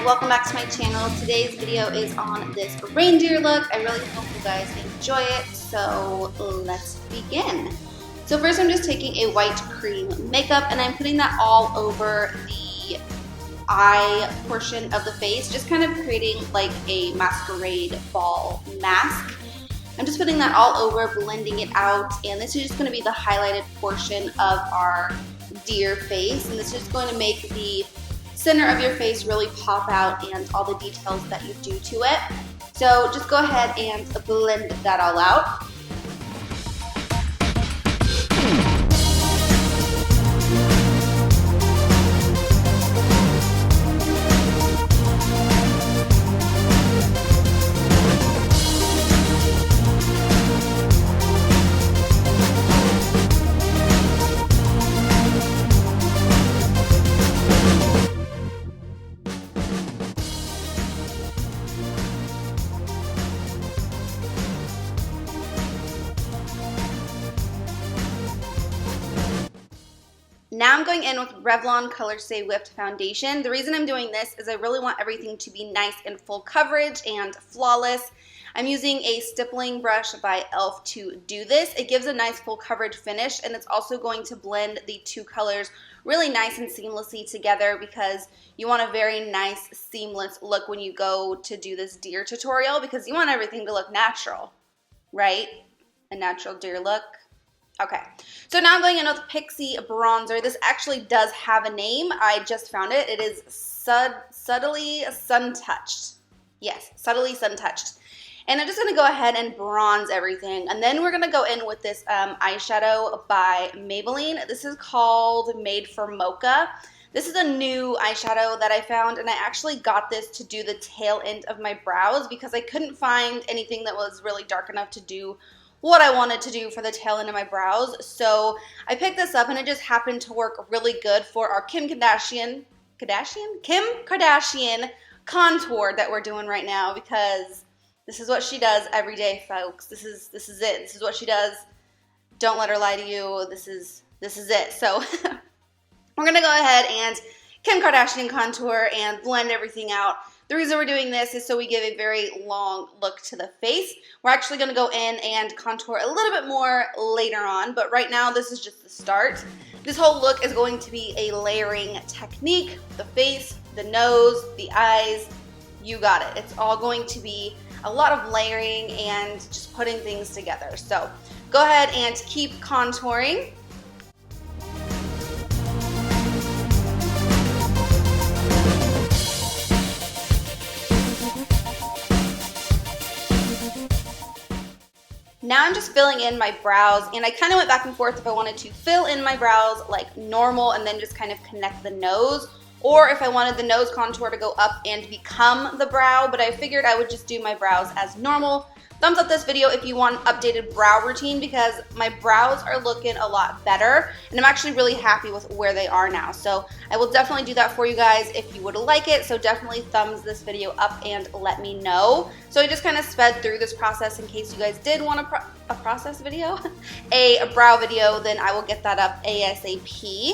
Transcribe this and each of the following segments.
welcome back to my channel. Today's video is on this reindeer look. I really hope you guys enjoy it, so let's begin. So first I'm just taking a white cream makeup and I'm putting that all over the eye portion of the face, just kind of creating like a masquerade ball mask. I'm just putting that all over, blending it out, and this is just going to be the highlighted portion of our deer face, and this is going to make the center of your face really pop out and all the details that you do to it. So just go ahead and blend that all out. Now I'm going in with Revlon Color Stay Whipped Foundation. The reason I'm doing this is I really want everything to be nice and full coverage and flawless. I'm using a stippling brush by e.l.f. to do this. It gives a nice full coverage finish, and it's also going to blend the two colors really nice and seamlessly together because you want a very nice seamless look when you go to do this deer tutorial, because you want everything to look natural, right? A natural deer look. Okay, so now I'm going in with Pixie Bronzer. This actually does have a name. I just found it. It is Subtly Sun Touched. Yes, Subtly Sun Touched. And I'm just going to go ahead and bronze everything. And then we're going to go in with this eyeshadow by Maybelline. This is called Made for Mocha. This is a new eyeshadow that I found, and I actually got this to do the tail end of my brows because I couldn't find anything that was really dark enough to do what I wanted to do for the tail end of my brows. So I picked this up and it just happened to work really good for our Kim Kardashian contour that we're doing right now, because this is what she does every day, folks. This is it. This is what she does. Don't let her lie to you. This is it. So we're gonna go ahead and Kim Kardashian contour and blend everything out. The reason we're doing this is so we give a very long look to the face. We're actually going to go in and contour a little bit more later on, but right now this is just the start. This whole look is going to be a layering technique. The face, the nose, the eyes, you got it. It's all going to be a lot of layering and just putting things together. So go ahead and keep contouring. Now I'm just filling in my brows, and I kind of went back and forth if I wanted to fill in my brows like normal and then just kind of connect the nose, or if I wanted the nose contour to go up and become the brow, but I figured I would just do my brows as normal. Thumbs up this video if you want an updated brow routine, because my brows are looking a lot better and I'm actually really happy with where they are now. So I will definitely do that for you guys if you would like it. So definitely thumbs this video up and let me know. So I just kind of sped through this process in case you guys did want a process video, a brow video, then I will get that up ASAP.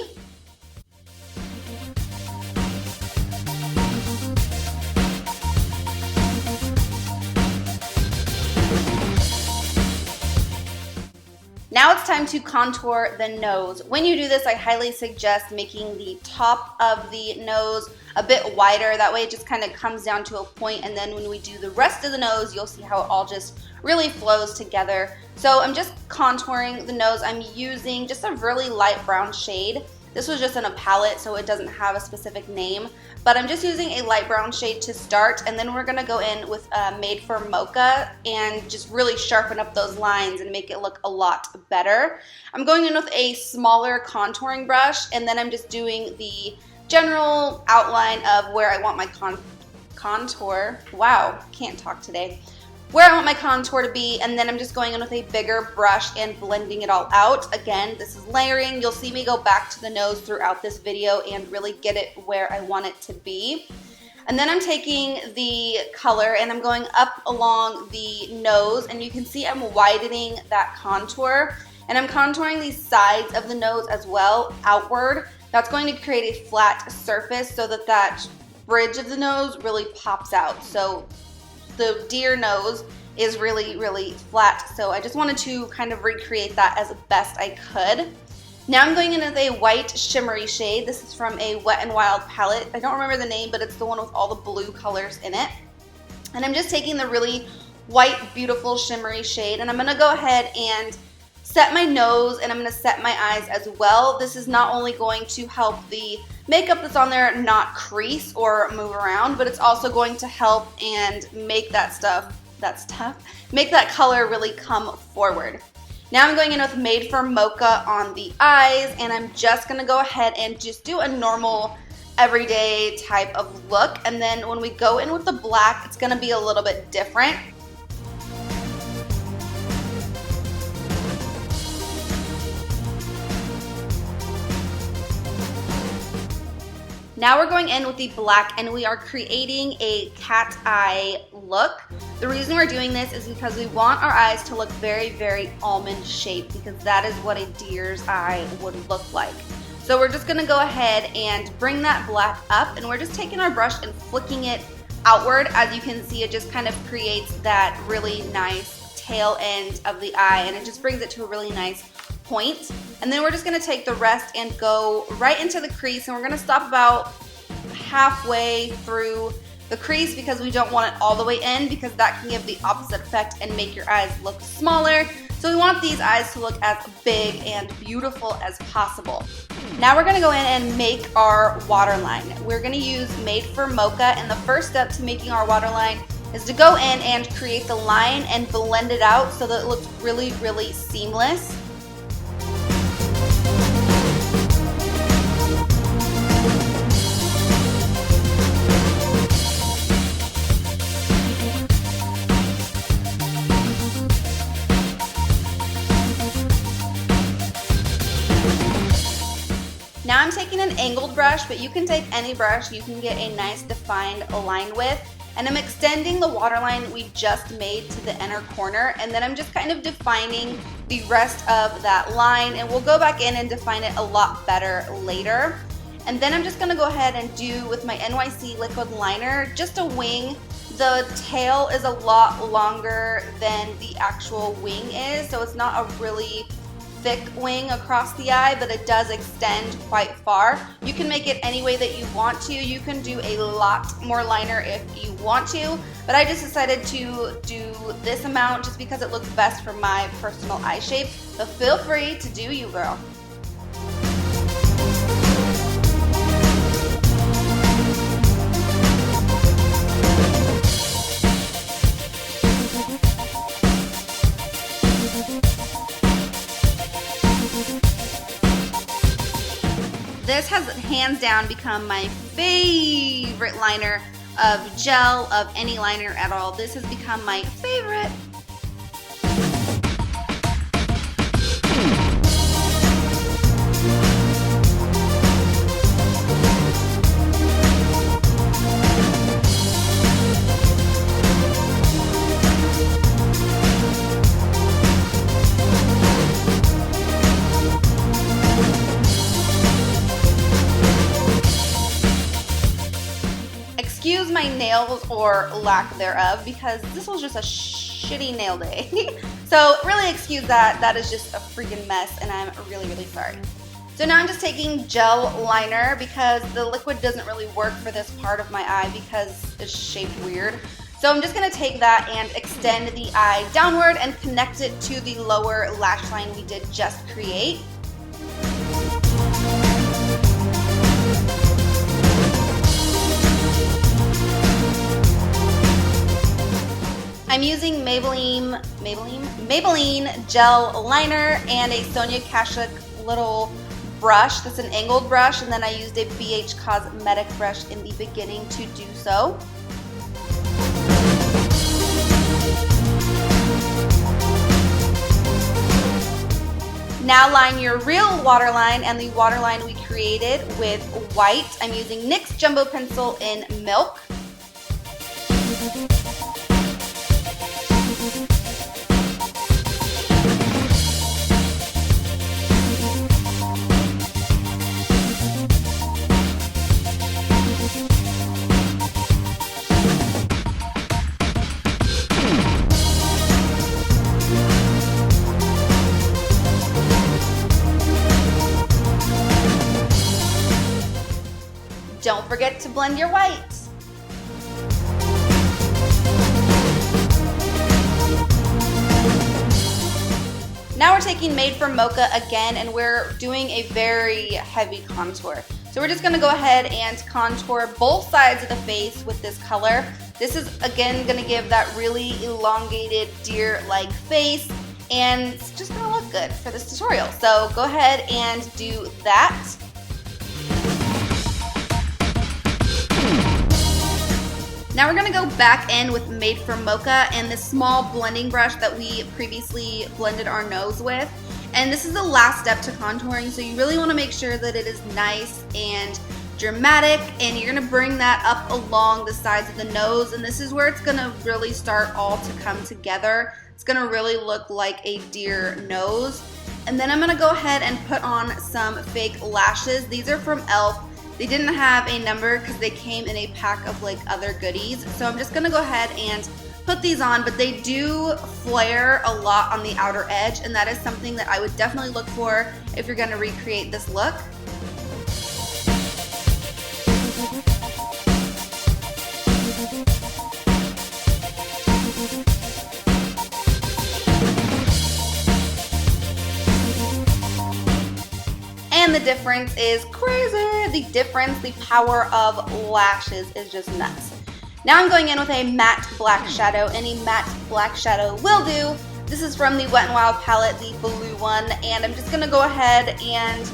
Now it's time to contour the nose. When you do this, I highly suggest making the top of the nose a bit wider. That way it just kind of comes down to a point, and then when we do the rest of the nose, you'll see how it all just really flows together. So I'm just contouring the nose. I'm using just a really light brown shade. This was just in a palette, so it doesn't have a specific name, but I'm just using a light brown shade to start, and then we're gonna go in with Made for Mocha and just really sharpen up those lines and make it look a lot better. I'm going in with a smaller contouring brush, and then I'm just doing the general outline of where I want my contour. Wow, can't talk today. Where I want my contour to be, and then I'm just going in with a bigger brush and blending it all out. Again, this is layering. You'll see me go back to the nose throughout this video and really get it where I want it to be. And then I'm taking the color and I'm going up along the nose, and you can see I'm widening that contour, and I'm contouring the sides of the nose as well, outward. That's going to create a flat surface so that bridge of the nose really pops out. So the deer nose is really, really flat. So I just wanted to kind of recreate that as best I could. Now I'm going in with a white shimmery shade. This is from a Wet n Wild palette. I don't remember the name, but it's the one with all the blue colors in it. And I'm just taking the really white, beautiful shimmery shade, and I'm gonna go ahead and set my nose, and I'm gonna set my eyes as well. This is not only going to help the makeup that's on there not crease or move around, but it's also going to help and make make that color really come forward. Now I'm going in with Made for Mocha on the eyes, and I'm just gonna go ahead and just do a normal everyday type of look. And then when we go in with the black, it's gonna be a little bit different. Now we're going in with the black, and we are creating a cat eye look. The reason we're doing this is because we want our eyes to look very, very almond shaped, because that is what a deer's eye would look like. So we're just gonna go ahead and bring that black up, and we're just taking our brush and flicking it outward. As you can see, it just kind of creates that really nice tail end of the eye, and it just brings it to a really nice point. And then we're just gonna take the rest and go right into the crease, and we're gonna stop about halfway through the crease because we don't want it all the way in, because that can give the opposite effect and make your eyes look smaller. So we want these eyes to look as big and beautiful as possible. Now we're gonna go in and make our waterline. We're gonna use Made for Mocha, and the first step to making our waterline is to go in and create the line and blend it out so that it looks really, really seamless. Now I'm taking an angled brush, but you can take any brush you can get a nice defined line with, and I'm extending the waterline we just made to the inner corner, and then I'm just kind of defining the rest of that line, and we'll go back in and define it a lot better later. And then I'm just gonna go ahead and do with my NYC liquid liner just a wing. The tail is a lot longer than the actual wing is, so it's not a really thick wing across the eye, but it does extend quite far. You can make it any way that you want to. You can do a lot more liner if you want to, but I just decided to do this amount just because it looks best for my personal eye shape. So feel free to do you, girl. This has hands down become my favorite liner of gel, of any liner at all. This has become my favorite. Excuse my nails or lack thereof, because this was just a shitty nail day. So really excuse that. That is just a freaking mess, and I'm really, really sorry. So now I'm just taking gel liner because the liquid doesn't really work for this part of my eye because it's shaped weird. So I'm just gonna take that and extend the eye downward and connect it to the lower lash line we did just create. I'm using Maybelline gel liner and a Sonia Kashuk little brush. That's an angled brush, and then I used a BH Cosmetic brush in the beginning to do so. Now line your real waterline and the waterline we created with white. I'm using NYX Jumbo Pencil in Milk. perfect to blend your white. Now we're taking Made from Mocha again, and we're doing a very heavy contour. So we're just gonna go ahead and contour both sides of the face with this color. This is, again, gonna give that really elongated deer-like face, and it's just gonna look good for this tutorial. So go ahead and do that. Now we're gonna go back in with Made from Mocha and this small blending brush that we previously blended our nose with. And this is the last step to contouring, so you really wanna make sure that it is nice and dramatic, and you're gonna bring that up along the sides of the nose, and this is where it's gonna really start all to come together. It's gonna really look like a deer nose. And then I'm gonna go ahead and put on some fake lashes. These are from e.l.f. They didn't have a number because they came in a pack of like other goodies. So I'm just gonna go ahead and put these on, but they do flare a lot on the outer edge, and that is something that I would definitely look for if you're gonna recreate this look. And the difference is crazy. The power of lashes is just nuts. Now I'm going in with a matte black shadow. Any matte black shadow will do. This is from the Wet n Wild palette, the blue one, and I'm just gonna go ahead and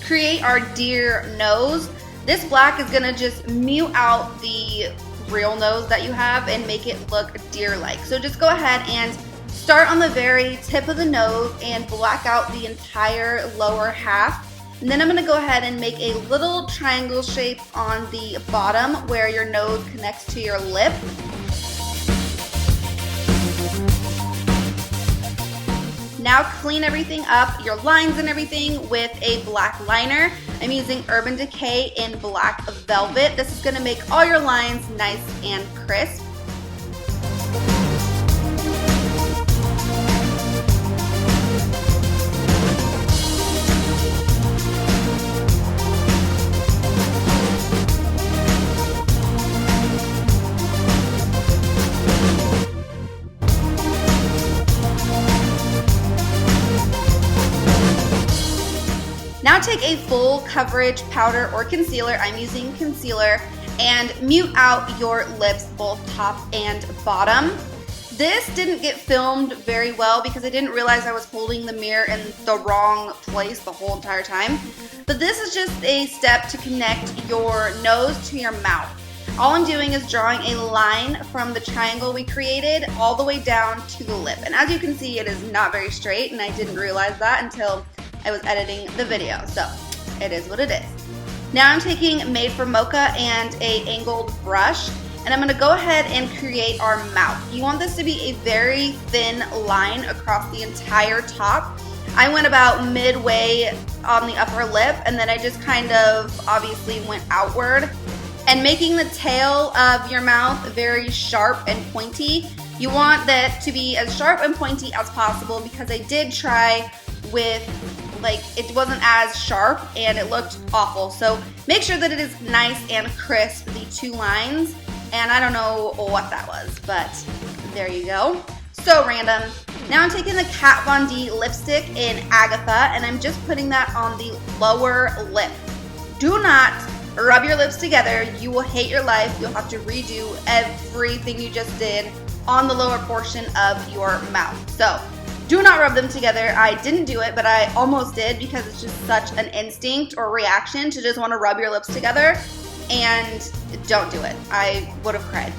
create our deer nose. This black is gonna just mute out the real nose that you have and make it look deer-like. So just go ahead and start on the very tip of the nose and black out the entire lower half. And then I'm gonna go ahead and make a little triangle shape on the bottom where your nose connects to your lip. Now clean everything up, your lines and everything, with a black liner. I'm using Urban Decay in Black Velvet. This is gonna make all your lines nice and crisp. Now take a full coverage powder or concealer, I'm using concealer, and mute out your lips, both top and bottom. This didn't get filmed very well because I didn't realize I was holding the mirror in the wrong place the whole entire time. But this is just a step to connect your nose to your mouth. All I'm doing is drawing a line from the triangle we created all the way down to the lip. And as you can see, it is not very straight, and I didn't realize that until I was editing the video, so it is what it is. Now I'm taking Made from Mocha and a angled brush, and I'm gonna go ahead and create our mouth. You want this to be a very thin line across the entire top. I went about midway on the upper lip, and then I just kind of obviously went outward. And making the tail of your mouth very sharp and pointy. You want that to be as sharp and pointy as possible because I did try with, like, it wasn't as sharp and it looked awful. So make sure that it is nice and crisp, the two lines. And I don't know what that was, but there you go. So random. Now I'm taking the Kat Von D lipstick in Agatha, and I'm just putting that on the lower lip. Do not rub your lips together. You will hate your life. You'll have to redo everything you just did on the lower portion of your mouth. So do not rub them together. I didn't do it, but I almost did because it's just such an instinct or reaction to just want to rub your lips together, and don't do it. I would have cried.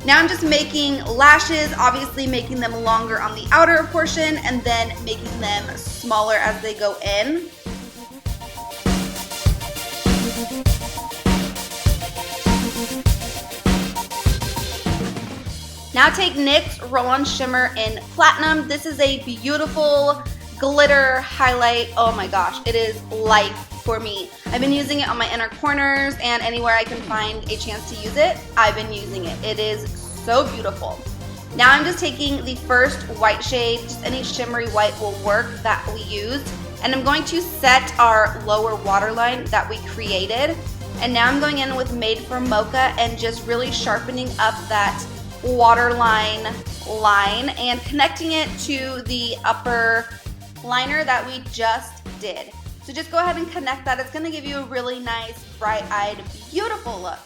Now I'm just making lashes, obviously making them longer on the outer portion and then making them smaller as they go in. Now take NYX Roll-On Shimmer in Platinum. This is a beautiful glitter highlight. Oh my gosh, it is life for me. I've been using it on my inner corners and anywhere I can find a chance to use it, I've been using it. It is so beautiful. Now I'm just taking the first white shade, just any shimmery white will work that we used, and I'm going to set our lower waterline that we created. And now I'm going in with Made for Mocha and just really sharpening up that waterline line and connecting it to the upper liner that we just did. So just go ahead and connect that. It's going to give you a really nice, bright-eyed, beautiful look.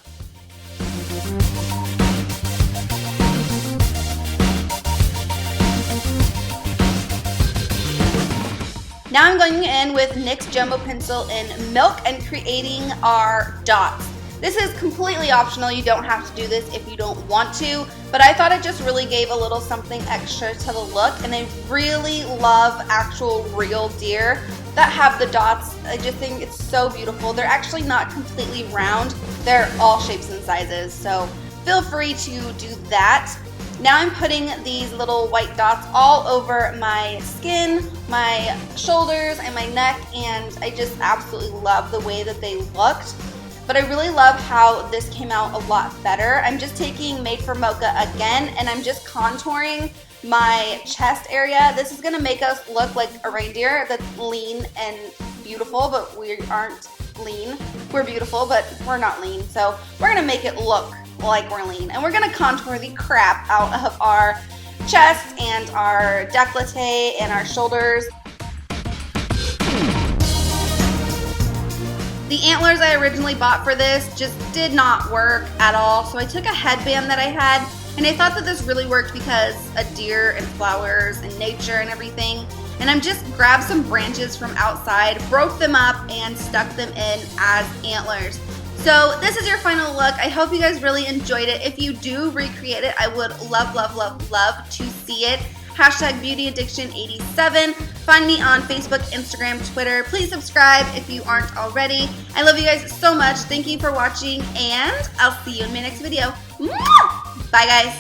Now I'm going in with NYX Jumbo Pencil in Milk and creating our dots. This is completely optional. You don't have to do this if you don't want to, but I thought it just really gave a little something extra to the look, and I really love actual real deer that have the dots. I just think it's so beautiful. They're actually not completely round. They're all shapes and sizes, so feel free to do that. Now I'm putting these little white dots all over my skin, my shoulders, and my neck, and I just absolutely love the way that they looked. But I really love how this came out a lot better. I'm just taking Made for Mocha again, and I'm just contouring my chest area. This is gonna make us look like a reindeer that's lean and beautiful, but we aren't lean. We're beautiful, but we're not lean. So we're gonna make it look like we're lean. And we're gonna contour the crap out of our chest and our décolleté and our shoulders. The antlers I originally bought for this just did not work at all, so I took a headband that I had, and I thought that this really worked because a deer and flowers and nature and everything. And I'm just grabbed some branches from outside, broke them up, and stuck them in as antlers. So this is your final look. I hope you guys really enjoyed it. If you do recreate it, I would love, love, love, love to see it. #BeautyAddiction87. Find me on Facebook, Instagram, Twitter. Please subscribe if you aren't already. I love you guys so much. Thank you for watching, and I'll see you in my next video. Bye, guys.